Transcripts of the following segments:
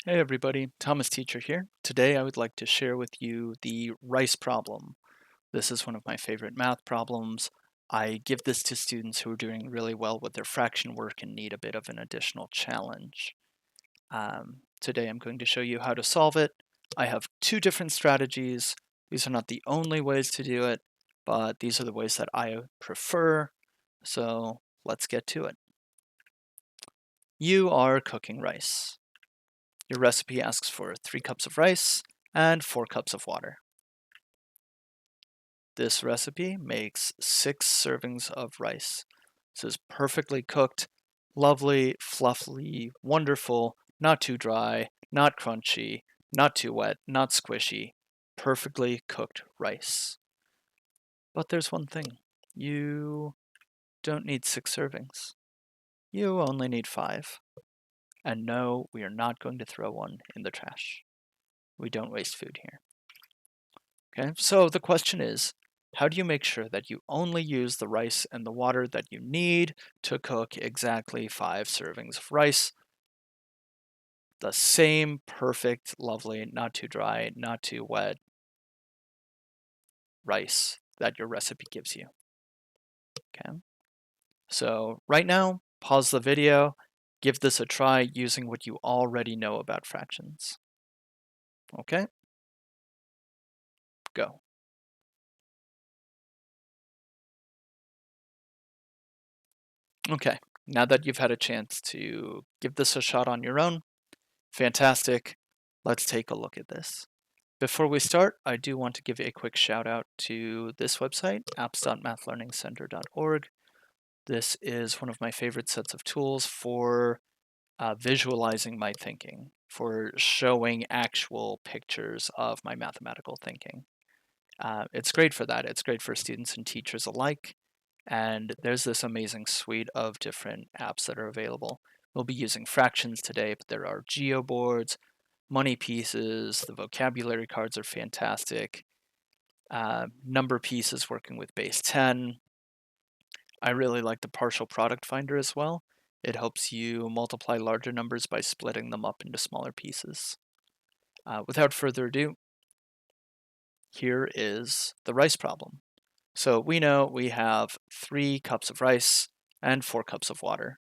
Hey everybody, Thomas Teacher here. Today I would like to share with you the rice problem. This is one of my favorite math problems. I give this to students who are doing really well with their fraction work and need a bit of an additional challenge. Today I'm going to show you how to solve it. I have two different strategies. These are not the only ways to do it, but these are the ways that I prefer. So let's get to it. You are cooking rice. Your recipe asks for 3 cups of rice and 4 cups of water. This recipe makes 6 servings of rice. This is perfectly cooked, lovely, fluffy, wonderful, not too dry, not crunchy, not too wet, not squishy, perfectly cooked rice. But there's one thing. You don't need 6 servings. You only need 5. And no, we are not going to throw one in the trash. We don't waste food here. Okay, so the question is, how do you make sure that you only use the rice and the water that you need to cook exactly 5 servings of rice? The same perfect, lovely, not too dry, not too wet rice that your recipe gives you. Okay, so right now, pause the video, give this a try using what you already know about fractions. Okay, go. Okay, now that you've had a chance to give this a shot on your own, fantastic. Let's take a look at this. Before we start, I do want to give a quick shout out to this website, apps.mathlearningcenter.org. This is one of my favorite sets of tools for visualizing my thinking, for showing actual pictures of my mathematical thinking. It's great for that. It's great for students and teachers alike. And there's this amazing suite of different apps that are available. We'll be using fractions today, but there are geoboards, money pieces, the vocabulary cards are fantastic. Number pieces working with base 10. I really like the partial product finder as well. It helps you multiply larger numbers by splitting them up into smaller pieces. Without further ado, here is the rice problem. So we know we have 3 cups of rice and 4 cups of water,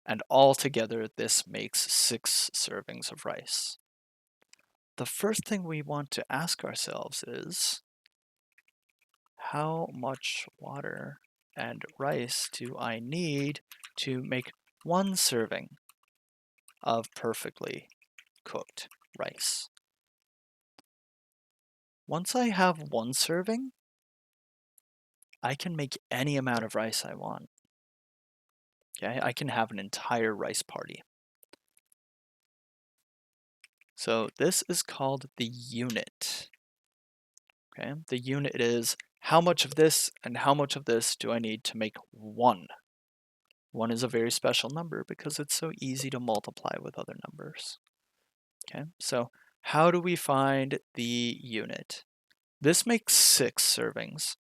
and all together this makes 6 servings of rice. The first thing we want to ask ourselves is, how much water and rice do I need to make 1 serving of perfectly cooked rice? Once I have 1 serving, I can make any amount of rice I want. Okay, I can have an entire rice party. So this is called the unit. Okay, the unit is how much of this and how much of this do I need to make 1? 1 is a very special number because it's so easy to multiply with other numbers. Okay, so how do we find the unit? This makes 6 servings.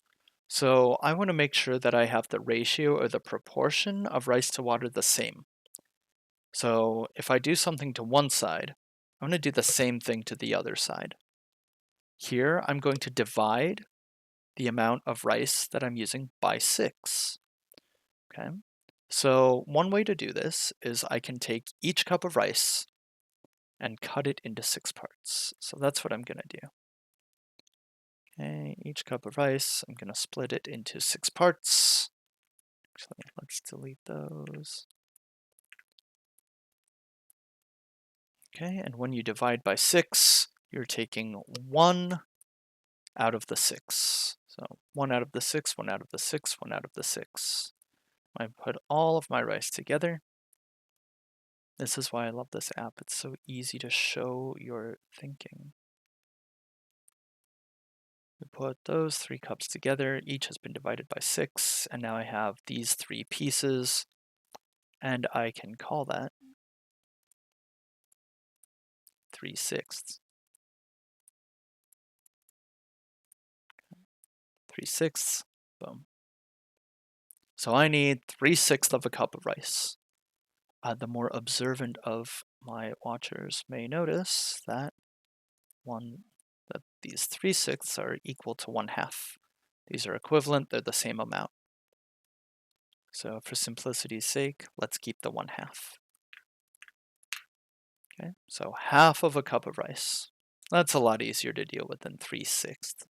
So I want to make sure that I have the ratio or the proportion of rice to water the same. So if I do something to one side, I'm going to do the same thing to the other side. Here, I'm going to divide the amount of rice that I'm using by 6. Okay, so one way to do this is I can take each cup of rice and cut it into 6 parts. So that's what I'm going to do. Okay, each cup of rice, I'm going to split it into 6 parts. Actually, let's delete those. Okay, and when you divide by 6, you're taking 1 out of the 6. So 1 out of the 6, 1 out of the 6, 1 out of the 6. I put all of my rice together. This is why I love this app. It's so easy to show your thinking. We put those 3 cups together. Each has been divided by 6, and now I have these 3 pieces, and I can call that 3/6. 3/6, boom. So I need 3/6 of a cup of rice. The more observant of my watchers may notice that these 3/6 are equal to 1/2. These are equivalent, they're the same amount. So for simplicity's sake, let's keep the 1/2. Okay, so half of a cup of rice. That's a lot easier to deal with than 3/6.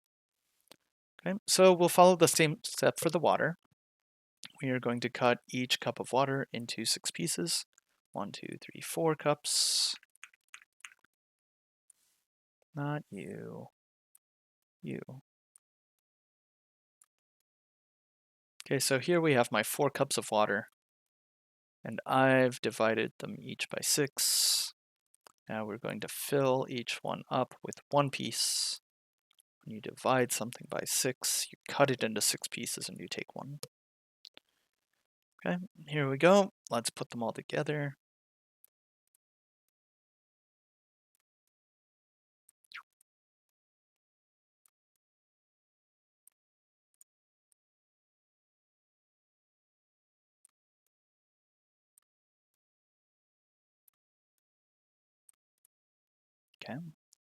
Okay, so we'll follow the same step for the water. We are going to cut each cup of water into 6 pieces. 1, 2, 3, 4 cups. Not you. You. Okay, so here we have my 4 cups of water, and I've divided them each by 6. Now we're going to fill each one up with 1 piece. When you divide something by 6, you cut it into 6 pieces and you take 1. Okay, here we go. Let's put them all together. Okay,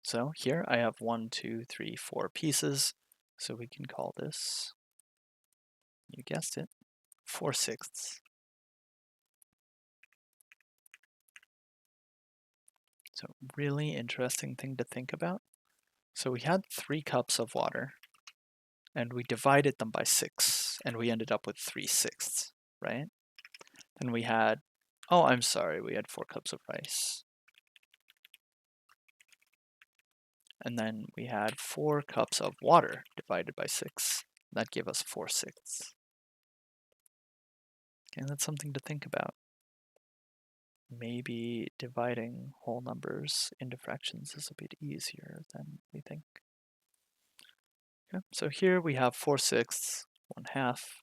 so here I have 1, 2, 3, 4 pieces. So we can call this, you guessed it, 4/6. So really interesting thing to think about. So we had 3 cups of water, and we divided them by 6, and we ended up with 3/6, right? Then we had, oh, I'm sorry, we had 4 cups of rice. And then we had 4 cups of water divided by 6. That gave us 4/6. And that's something to think about. Maybe dividing whole numbers into fractions is a bit easier than we think. Okay, so here we have 4/6, 1/2.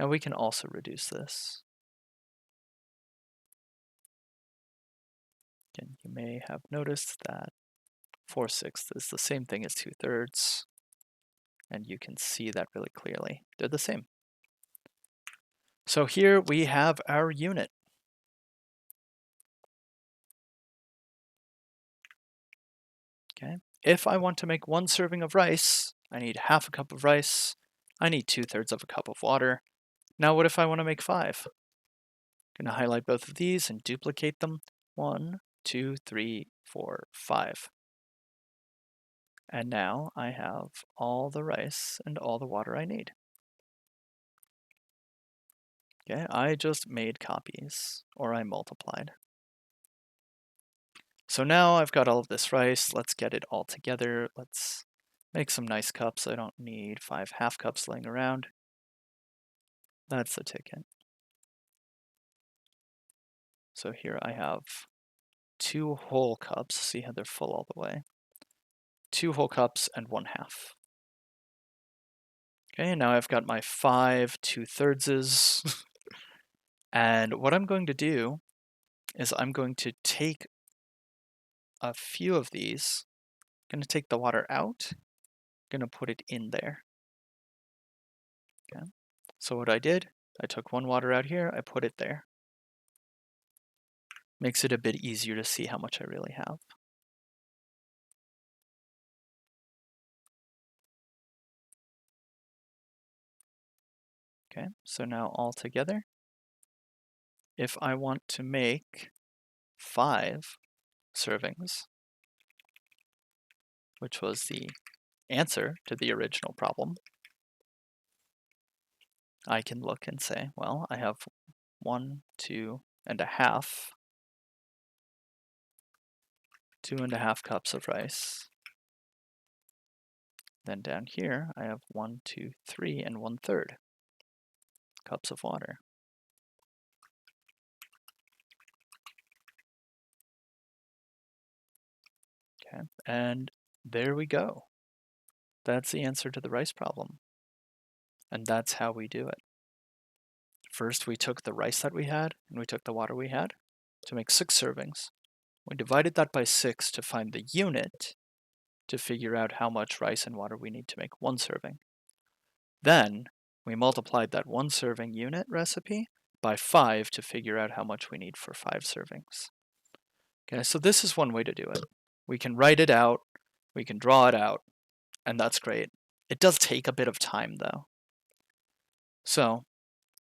Now we can also reduce this. Again, you may have noticed that 4/6 is the same thing as 2/3, and you can see that really clearly. They're the same. So here we have our unit. Okay, if I want to make 1 serving of rice, I need half a cup of rice. I need 2/3 of a cup of water. Now what if I want to make 5? I'm going to highlight both of these and duplicate them. 1, 2, 3, 4, 5. And now I have all the rice and all the water I need. Okay, I just made copies, or I multiplied. So now I've got all of this rice. Let's get it all together. Let's make some nice cups. I don't need 5 half cups laying around. That's the ticket. So here I have 2 whole cups. See how they're full all the way. 2 whole cups and 1/2. Okay, now I've got my 5 2/3s. And what I'm going to do is I'm going to take a few of these. I'm going to take the water out. I'm going to put it in there. Okay. So what I did, I took 1 water out here, I put it there. Makes it a bit easier to see how much I really have. Okay, so now all together, if I want to make 5 servings, which was the answer to the original problem, I can look and say, well, I have 1, 2 and a half, 2.5 cups of rice. Then down here, I have 1, 2, 3 and 1/3 cups of water. Okay, and there we go. That's the answer to the rice problem. And that's how we do it. First, we took the rice that we had, and we took the water we had to make 6 servings. We divided that by 6 to find the unit to figure out how much rice and water we need to make 1 serving. Then, we multiplied that 1 serving unit recipe by 5 to figure out how much we need for 5 servings. Okay, so this is one way to do it. We can write it out, we can draw it out, and that's great. It does take a bit of time though. So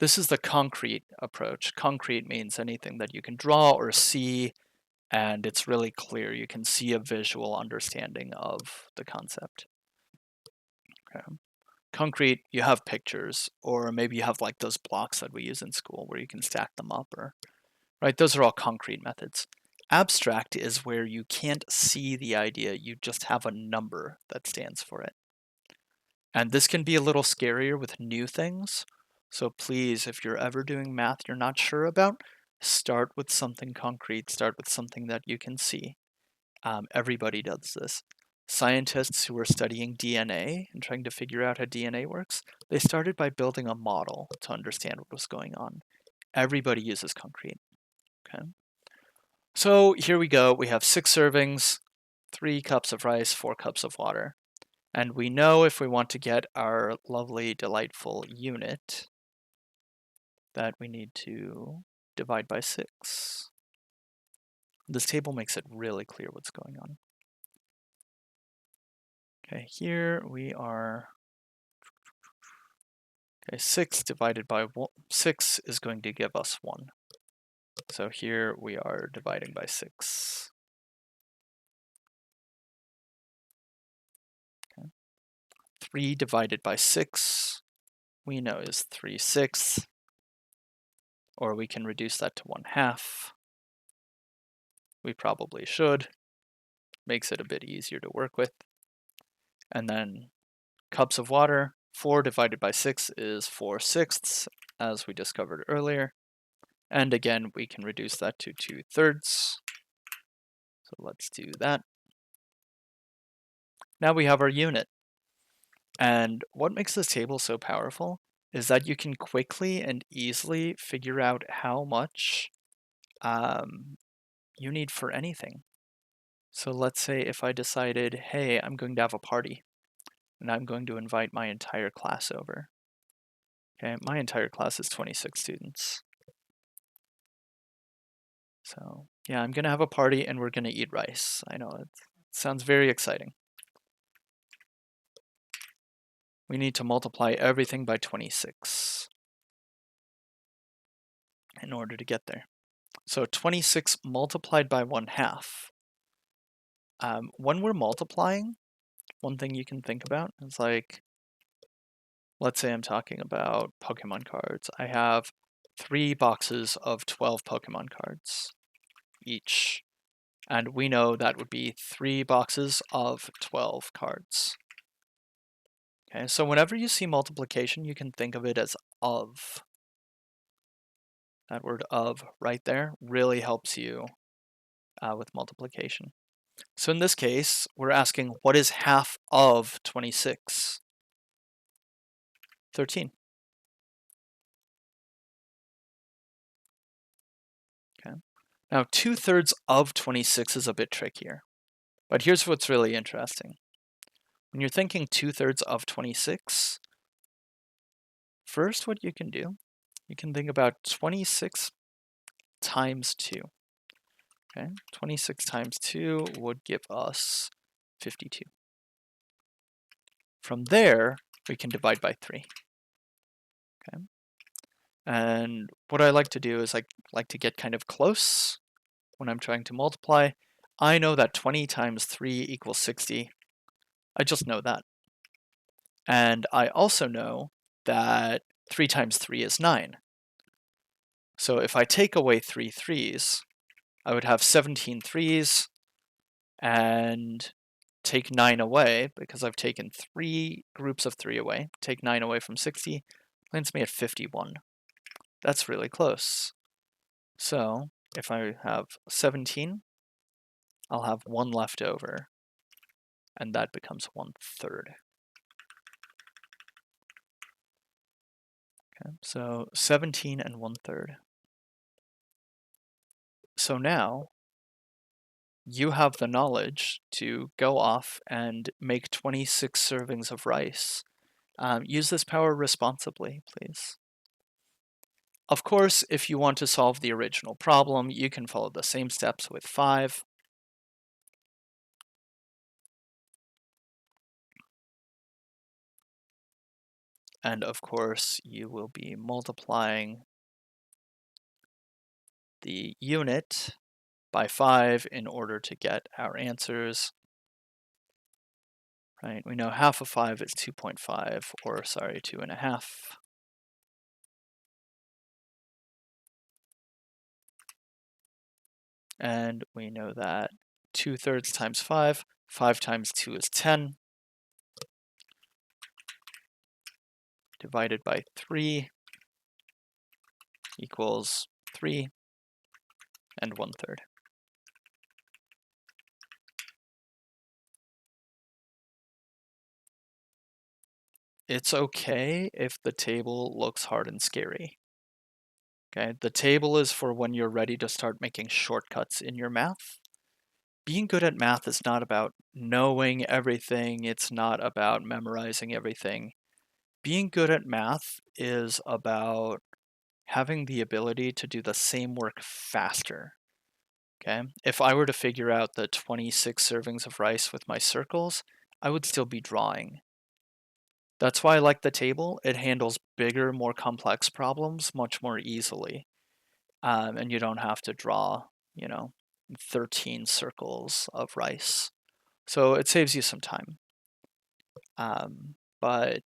this is the concrete approach. Concrete means anything that you can draw or see, and it's really clear. You can see a visual understanding of the concept. Okay. Concrete, you have pictures, or maybe you have like those blocks that we use in school where you can stack them up, or right? Those are all concrete methods. Abstract is where you can't see the idea, you just have a number that stands for it. And this can be a little scarier with new things. So please, if you're ever doing math you're not sure about, start with something concrete, start with something that you can see. Everybody does this. Scientists who were studying DNA and trying to figure out how DNA works, they started by building a model to understand what was going on. Everybody uses concrete. Okay. So here we go. We have 6 servings, 3 cups of rice, 4 cups of water. And we know if we want to get our lovely, delightful unit that we need to divide by 6. This table makes it really clear what's going on. Okay, here we are. Okay, 6 divided by 6 is going to give us 1. So here we are dividing by 6. Okay. 3 divided by 6 we know is 3/6, or we can reduce that to 1/2. We probably should. Makes it a bit easier to work with. And then cups of water, 4 divided by 6 is 4/6, as we discovered earlier. And again, we can reduce that to 2/3. So let's do that. Now we have our unit. And what makes this table so powerful is that you can quickly and easily figure out how much you need for anything. So let's say if I decided, hey, I'm going to have a party and I'm going to invite my entire class over. Okay, my entire class is 26 students. So yeah, I'm gonna have a party and we're gonna eat rice. I know it sounds very exciting. We need to multiply everything by 26 in order to get there. So 26 multiplied by 1/2. When we're multiplying, one thing you can think about is like, let's say I'm talking about Pokemon cards. I have 3 boxes of 12 Pokemon cards each. And we know that would be 3 boxes of 12 cards. Okay, so whenever you see multiplication, you can think of it as of. That word of right there really helps you with multiplication. So in this case, we're asking what is half of 26? 13. Okay. Now 2/3 of 26 is a bit trickier, but here's what's really interesting. When you're thinking 2/3 of 26, first what you can do, you can think about 26 times 2. Okay, 26 times 2 would give us 52. From there, we can divide by 3. Okay, and what I like to do is I like to get kind of close when I'm trying to multiply. I know that 20 times 3 equals 60. I just know that. And I also know that 3 times 3 is 9. So if I take away 3 3's, I would have 17 3's and take 9 away, because I've taken 3 groups of 3 away. Take 9 away from 60, lands me at 51. That's really close. So if I have 17, I'll have 1 left over, and that becomes 1/3. Okay, so 17 and 1/3. So now you have the knowledge to go off and make 26 servings of rice. Use this power responsibly, please. Of course, if you want to solve the original problem, you can follow the same steps with 5. And of course, you will be multiplying the unit by 5 in order to get our answers. Right? We know half of 5 is 2.5, or sorry, 2.5. And we know that 2/3 times 5, 5 times 2 is 10, divided by 3 equals 3 and 1/3. It's okay if the table looks hard and scary. Okay, the table is for when you're ready to start making shortcuts in your math. Being good at math is not about knowing everything, it's not about memorizing everything. Being good at math is about having the ability to do the same work faster. Okay, if I were to figure out the 26 servings of rice with my circles, I would still be drawing. That's why I like the table. It handles bigger, more complex problems much more easily. And you don't have to draw, 13 circles of rice. So it saves you some time. But,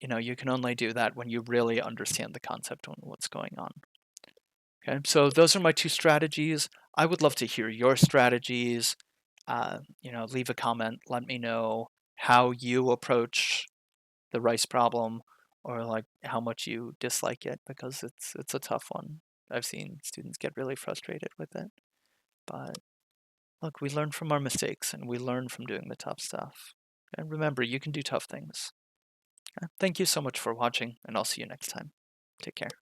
you can only do that when you really understand the concept and what's going on. Okay, so those are my 2 strategies. I would love to hear your strategies. Leave a comment. Let me know how you approach the rice problem, or like how much you dislike it, because it's a tough one. I've seen students get really frustrated with it. But look, we learn from our mistakes and we learn from doing the tough stuff. And remember, you can do tough things. Thank you so much for watching, and I'll see you next time. Take care.